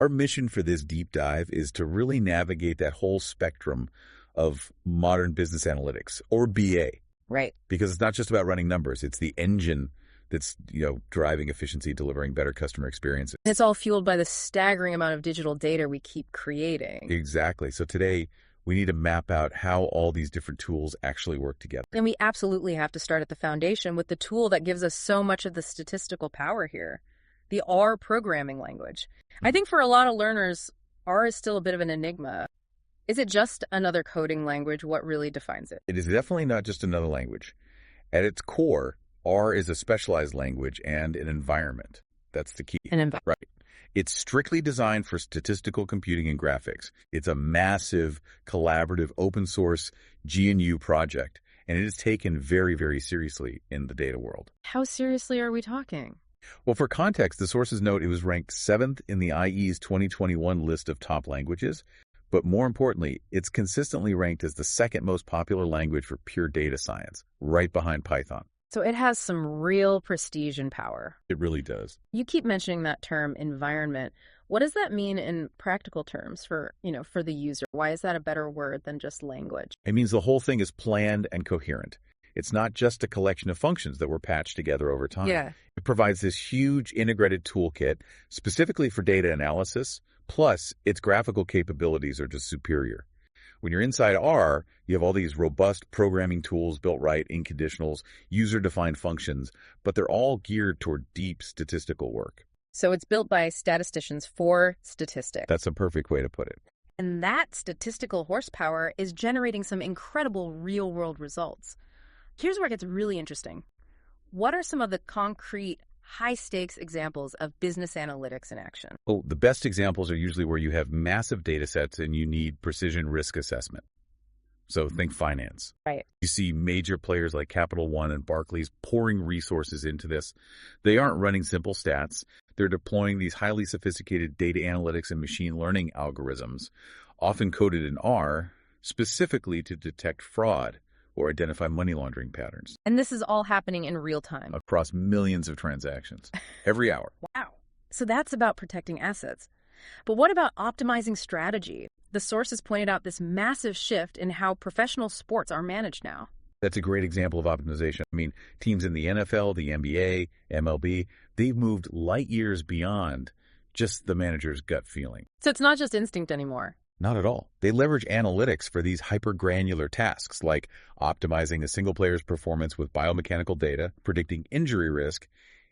Our mission for this deep dive is to really navigate that whole spectrum of modern business analytics, or BA. Right. Because it's not just about running numbers. It's the engine that's, driving efficiency, delivering better customer experiences. It's all fueled by the staggering amount of digital data we keep creating. Exactly. So today, we need to map out how all these different tools actually work together. And we absolutely have to start at the foundation with the tool that gives us so much of the statistical power here, the R programming language. I think for a lot of learners, R is still a bit of an enigma. Is it just another coding language? What really defines it? It is definitely not just another language. At its core, R is a specialized language and an environment. That's the key. Right. It's strictly designed for statistical computing and graphics. It's a massive, collaborative, open-source GNU project, and it is taken very, very seriously in the data world. How seriously are we talking? Well, for context, the sources note it was ranked 7th in the IE's 2021 list of top languages, but more importantly, it's consistently ranked as the second most popular language for pure data science, right behind Python. So it has some real prestige and power. It really does. You keep mentioning that term environment. What does that mean in practical terms for the user? Why is that a better word than just language? It means the whole thing is planned and coherent. It's not just a collection of functions that were patched together over time. Yeah. It provides this huge integrated toolkit specifically for data analysis, plus its graphical capabilities are just superior. When you're inside R, you have all these robust programming tools built right in conditionals, user-defined functions, but they're all geared toward deep statistical work. So it's built by statisticians for statistics. That's a perfect way to put it. And that statistical horsepower is generating some incredible real-world results. Here's where it gets really interesting. What are some of the concrete, high-stakes examples of business analytics in action? Oh, the best examples are usually where you have massive data sets and you need precision risk assessment. So think finance. Right. You see major players like Capital One and Barclays pouring resources into this. They aren't running simple stats. They're deploying these highly sophisticated data analytics and machine learning algorithms, often coded in R, specifically to detect fraud or identify money laundering patterns. And this is all happening in real time. Across millions of transactions, every hour. Wow. So that's about protecting assets. But what about optimizing strategy? The sources pointed out this massive shift in how professional sports are managed now. That's a great example of optimization. I mean, teams in the NFL, the NBA, MLB, they've moved light years beyond just the manager's gut feeling. So it's not just instinct anymore. Not at all. They leverage analytics for these hyper-granular tasks, like optimizing a single player's performance with biomechanical data, predicting injury risk,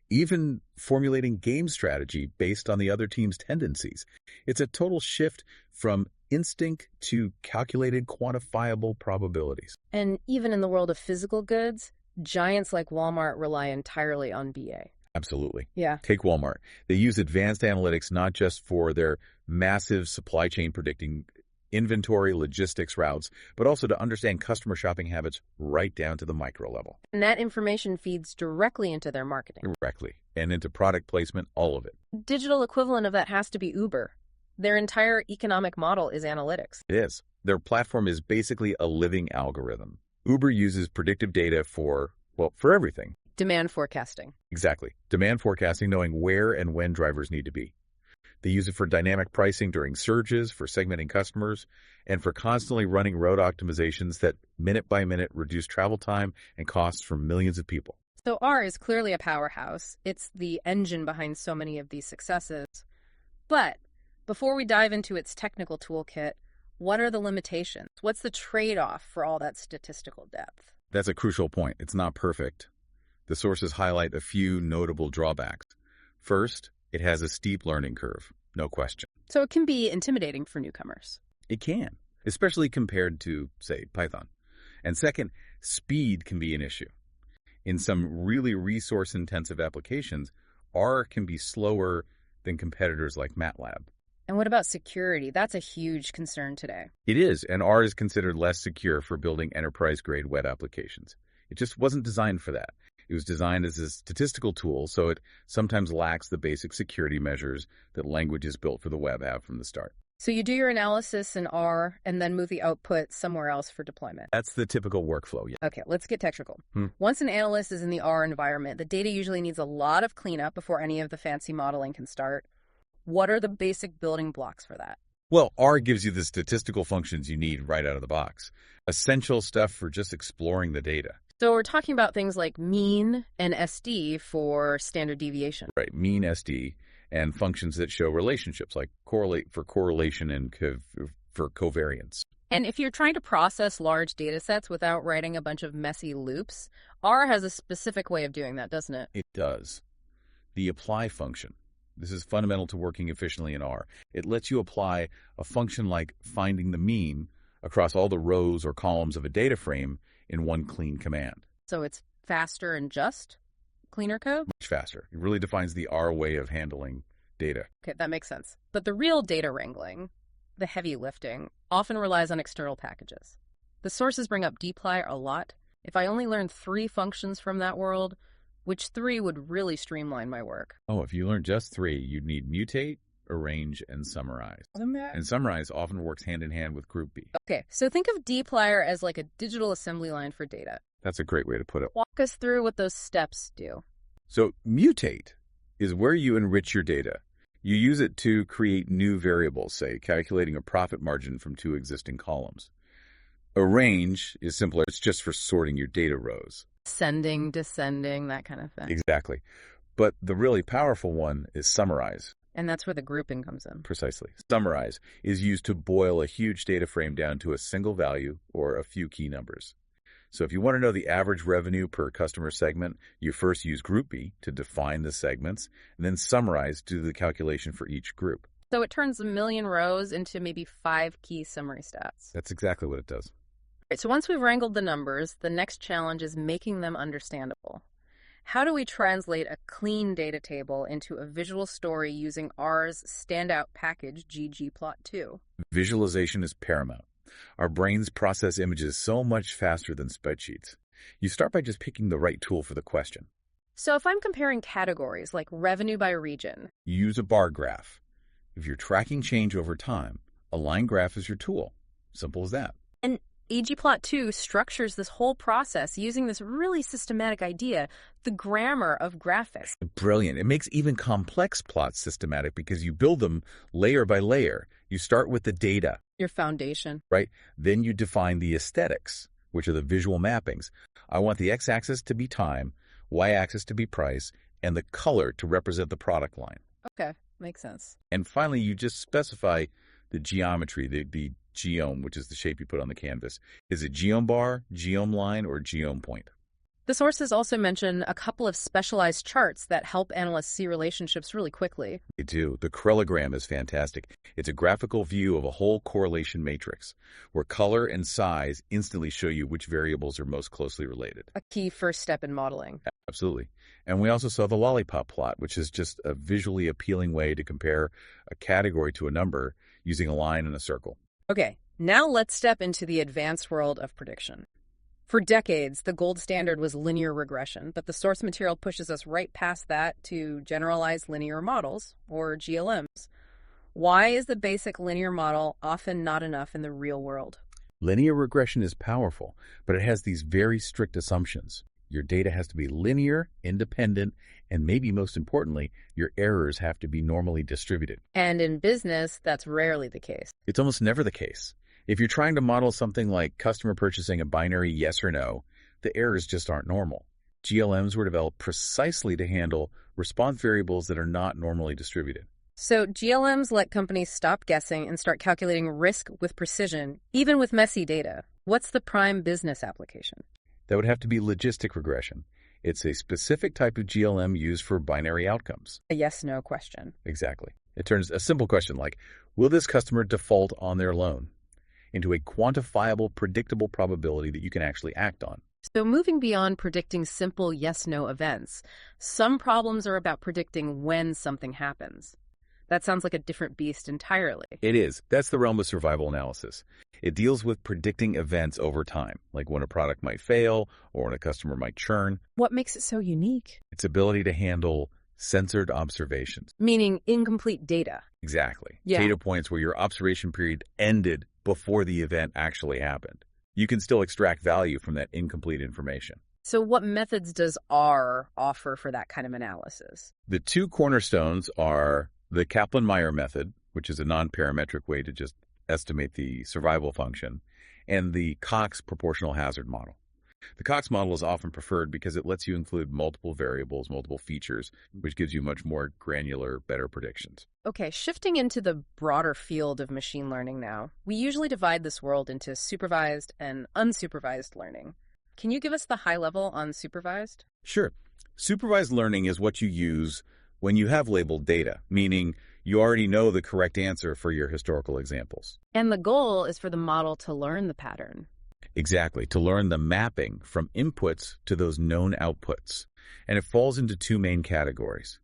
even formulating game strategy based on the other team's tendencies. It's a total shift from instinct to calculated, quantifiable probabilities. And even in the world of physical goods, giants like Walmart rely entirely on BA. Absolutely. Yeah. Take Walmart. They use advanced analytics not just for their massive supply chain predicting inventory, logistics routes, but also to understand customer shopping habits right down to the micro level. And that information feeds directly into their marketing. Directly. And into product placement, all of it. Digital equivalent of that has to be Uber. Their entire economic model is analytics. It is. Their platform is basically a living algorithm. Uber uses predictive data for everything. Demand forecasting. Exactly. Demand forecasting, knowing where and when drivers need to be. They use it for dynamic pricing during surges, for segmenting customers, and for constantly running road optimizations that minute by minute reduce travel time and costs for millions of people. So R is clearly a powerhouse. It's the engine behind so many of these successes. But before we dive into its technical toolkit, what are the limitations? What's the trade-off for all that statistical depth? That's a crucial point. It's not perfect. The sources highlight a few notable drawbacks. First, it has a steep learning curve, no question. So it can be intimidating for newcomers. It can, especially compared to, say, Python. And second, speed can be an issue. In some really resource-intensive applications, R can be slower than competitors like MATLAB. And what about security? That's a huge concern today. It is, and R is considered less secure for building enterprise-grade web applications. It just wasn't designed for that. It was designed as a statistical tool, so it sometimes lacks the basic security measures that languages built for the web have from the start. So you do your analysis in R and then move the output somewhere else for deployment. That's the typical workflow, yeah. Okay, let's get technical. Once an analyst is in the R environment, the data usually needs a lot of cleanup before any of the fancy modeling can start. What are the basic building blocks for that? Well, R gives you the statistical functions you need right out of the box. Essential stuff for just exploring the data. So we're talking about things like mean and SD for standard deviation. Right, mean SD, and functions that show relationships like correlate for correlation and for covariance. And if you're trying to process large data sets without writing a bunch of messy loops, R has a specific way of doing that, doesn't it? It does. The apply function. This is fundamental to working efficiently in R. It lets you apply a function like finding the mean across all the rows or columns of a data frame in one clean command. So it's faster and just cleaner code? Much faster. It really defines the R way of handling data. Okay, that makes sense. But the real data wrangling, the heavy lifting, often relies on external packages. The sources bring up dplyr a lot. If I only learned 3 functions from that world, which 3 would really streamline my work? Oh, if you learned just 3, you'd need mutate, arrange, and summarize. And summarize often works hand in hand with group B. Okay, so think of dplyr as like a digital assembly line for data. That's a great way to put it. Walk us through what those steps do. So mutate is where you enrich your data. You use it to create new variables, say calculating a profit margin from 2 existing columns. Arrange is simpler. It's just for sorting your data rows. Ascending, descending, that kind of thing. Exactly. But the really powerful one is summarize. And that's where the grouping comes in. Precisely. Summarize is used to boil a huge data frame down to a single value or a few key numbers. So if you want to know the average revenue per customer segment, you first use Group B to define the segments, and then summarize to do the calculation for each group. So it turns a million rows into maybe 5 key summary stats. That's exactly what it does. Right, so once we've wrangled the numbers, the next challenge is making them understandable. How do we translate a clean data table into a visual story using R's standout package, ggplot2? Visualization is paramount. Our brains process images so much faster than spreadsheets. You start by just picking the right tool for the question. So if I'm comparing categories like revenue by region, You use a bar graph. If you're tracking change over time, a line graph is your tool. Simple as that. and ggplot2 structures this whole process using this really systematic idea, the grammar of graphics. Brilliant. It makes even complex plots systematic because you build them layer by layer. You start with the data, Your foundation. right? Then you define the aesthetics, which are the visual mappings. I want the x-axis to be time, y-axis to be price, and the color to represent the product line. Okay, makes sense. And finally, you just specify the geometry, the geome, which is the shape you put on the canvas. Is it geome bar, geome line, or geome point? The sources also mention a couple of specialized charts that help analysts see relationships really quickly. They do. The correlogram is fantastic. It's a graphical view of a whole correlation matrix, where color and size instantly show you which variables are most closely related. A key first step in modeling. Absolutely. And we also saw the lollipop plot, which is just a visually appealing way to compare a category to a number using a line and a circle. Okay, now let's step into the advanced world of prediction. For decades, the gold standard was linear regression, but the source material pushes us right past that to generalized linear models, or GLMs. Why is the basic linear model often not enough in the real world? Linear regression is powerful, but it has these very strict assumptions. Your data has to be linear, independent, and maybe most importantly, your errors have to be normally distributed. And in business, that's rarely the case. It's almost never the case. If you're trying to model something like customer purchasing a binary yes or no, the errors just aren't normal. GLMs were developed precisely to handle response variables that are not normally distributed. So GLMs let companies stop guessing and start calculating risk with precision, even with messy data. What's the prime business application? That would have to be logistic regression. It's a specific type of GLM used for binary outcomes. A yes-no question. Exactly. It turns a simple question like, will this customer default on their loan, into a quantifiable, predictable probability that you can actually act on. So moving beyond predicting simple yes-no events, some problems are about predicting when something happens. That sounds like a different beast entirely. It is. That's the realm of survival analysis. It deals with predicting events over time, like when a product might fail or when a customer might churn. What makes it so unique? Its ability to handle censored observations. Meaning incomplete data. Exactly. Yeah. Data points where your observation period ended before the event actually happened. You can still extract value from that incomplete information. So what methods does R offer for that kind of analysis? The two cornerstones are The Kaplan-Meier method, which is a non-parametric way to just estimate the survival function, and the Cox proportional hazard model. The Cox model is often preferred because it lets you include multiple variables, multiple features, which gives you much more granular, better predictions. Okay, shifting into the broader field of machine learning now, we usually divide this world into supervised and unsupervised learning. Can you give us the high level on supervised? Sure. Supervised learning is what you use when you have labeled data, meaning you already know the correct answer for your historical examples. And the goal is for the model to learn the pattern. Exactly, to learn the mapping from inputs to those known outputs. And it falls into two main categories.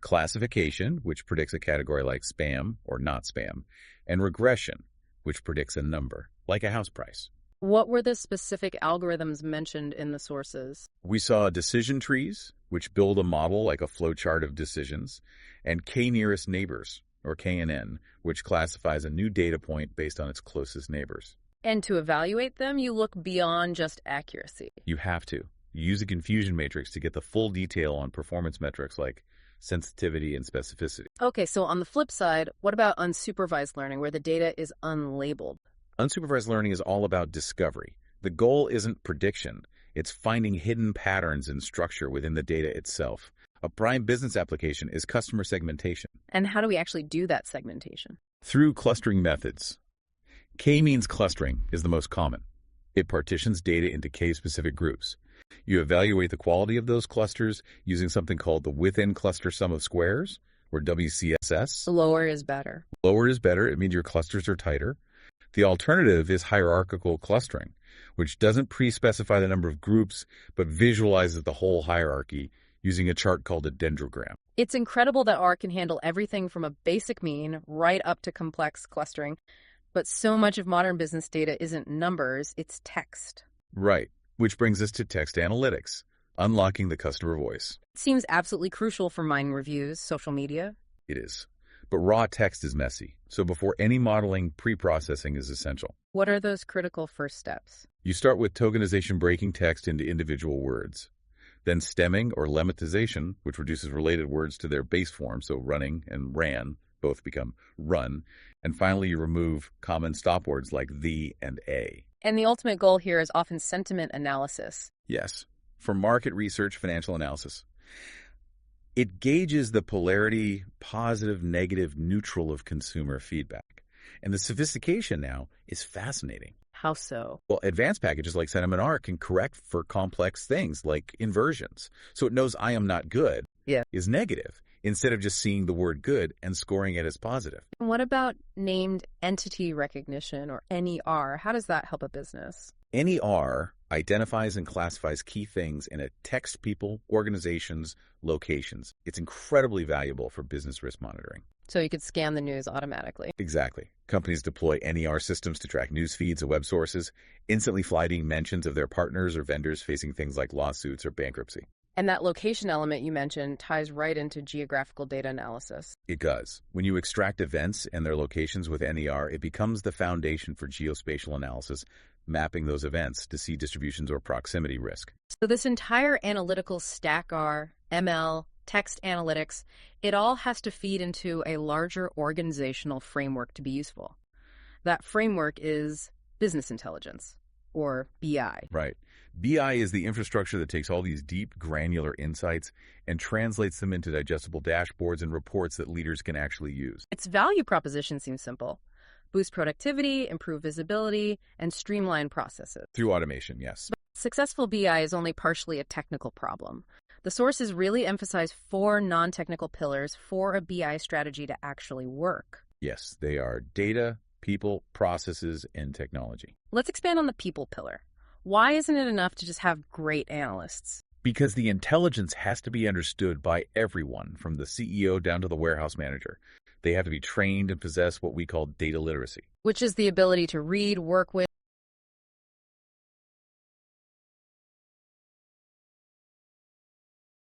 Classification, which predicts a category like spam or not spam, and regression, which predicts a number, like a house price. What were the specific algorithms mentioned in the sources? We saw decision trees, which build a model like a flowchart of decisions, and k-nearest neighbors, or KNN, which classifies a new data point based on its closest neighbors. And to evaluate them, you look beyond just accuracy. You have to. You use a confusion matrix to get the full detail on performance metrics like sensitivity and specificity. Okay, so on the flip side, what about unsupervised learning, where the data is unlabeled? Unsupervised learning is all about discovery. The goal isn't prediction. It's finding hidden patterns and structure within the data itself. A prime business application is customer segmentation. And how do we actually do that segmentation? Through clustering methods. K-means clustering is the most common. It partitions data into K-specific groups. You evaluate the quality of those clusters using something called the within-cluster sum of squares, or WCSS. Lower is better. Lower is better. It means your clusters are tighter. The alternative is hierarchical clustering, which doesn't pre-specify the number of groups, but visualizes the whole hierarchy using a chart called a dendrogram. It's incredible that R can handle everything from a basic mean right up to complex clustering. But so much of modern business data isn't numbers, it's text. Right, which brings us to text analytics, unlocking the customer voice. It seems absolutely crucial for mining reviews, social media. It is. But raw text is messy, so before any modeling, pre-processing is essential. What are those critical first steps? You start with tokenization, breaking text into individual words. Then stemming or lemmatization, which reduces related words to their base form, so running and ran both become run. And finally, you remove common stop words like the and a. And the ultimate goal here is often sentiment analysis. Yes, for market research, financial analysis. It gauges the polarity, positive, negative, neutral of consumer feedback. And the sophistication now is fascinating. How so? Well, advanced packages like sentiment R can correct for complex things like inversions. So it knows I am not good is negative, instead of just seeing the word good and scoring it as positive. And what about named entity recognition, or NER? How does that help a business? NER identifies and classifies key things in a text people, organizations, locations. It's incredibly valuable for business risk monitoring. So you could scan the news automatically. Exactly. Companies deploy NER systems to track news feeds and web sources, instantly flagging mentions of their partners or vendors facing things like lawsuits or bankruptcy. And that location element you mentioned ties right into geographical data analysis. It does. When you extract events and their locations with NER, it becomes the foundation for geospatial analysis, mapping those events to see distributions or proximity risk. So this entire analytical stack R, ML, text analytics, it all has to feed into a larger organizational framework to be useful. That framework is business intelligence, or BI. Right. BI is the infrastructure that takes all these deep, granular insights and translates them into digestible dashboards and reports that leaders can actually use. Its value proposition seems simple. Boost productivity, improve visibility, and streamline processes. Through automation, yes. But successful BI is only partially a technical problem. The sources really emphasize 4 non-technical pillars for a BI strategy to actually work. Yes, they are data, people, processes, and technology. Let's expand on the people pillar. Why isn't it enough to just have great analysts? Because the intelligence has to be understood by everyone, from the CEO down to the warehouse manager. They have to be trained and possess what we call data literacy. Which is the ability to read, work with,